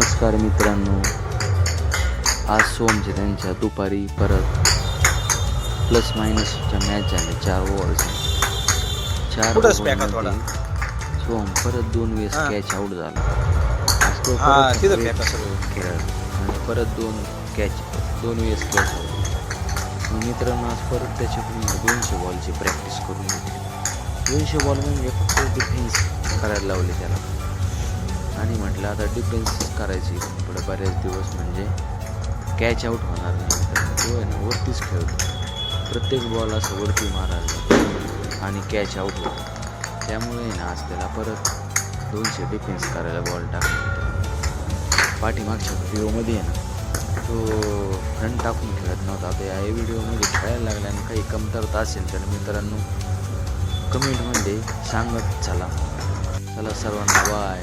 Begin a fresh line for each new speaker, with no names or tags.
नमस्कार मित्रांनो, आज सोमचे त्यांच्या दुपारी परत प्लस मायनसच्या मॅच झाल्या 4 ओव्हरच्या. 4 ओव्हरमध्ये सोम परत 2 वेळेस कॅच आउट झाला. आज तो खेळला आणि परत 2 वेळेस कॅच आउट. मित्रांनो, आज परत त्याच्याकडून 200 बॉलची प्रॅक्टिस करून घेतली. 200 बॉल म्हणजे फक्त डिफेन्स करायला लावले त्याला आणि म्हटलं आता डिफेन्स करायची पुढे बरेच दिवस, म्हणजे कॅच आउट होणार नाही. तर तो आहे ना वरतीच खेळतो, प्रत्येक बॉल असं वरती मारायला आणि कॅच आउट होतो. त्यामुळे ना आज त्याला परत 200 डिफेन्स करायला बॉल टाकला. पाठीमागच्या व्हिडिओमध्ये आहे ना तो फ्रंट टाकून खेळत नव्हता. आता या व्हिडिओमध्ये खेळायला लागला आणि काही कमतरता असेल तर मित्रांनो कमेंटमध्ये सांगत चला. सर्वांना बाय.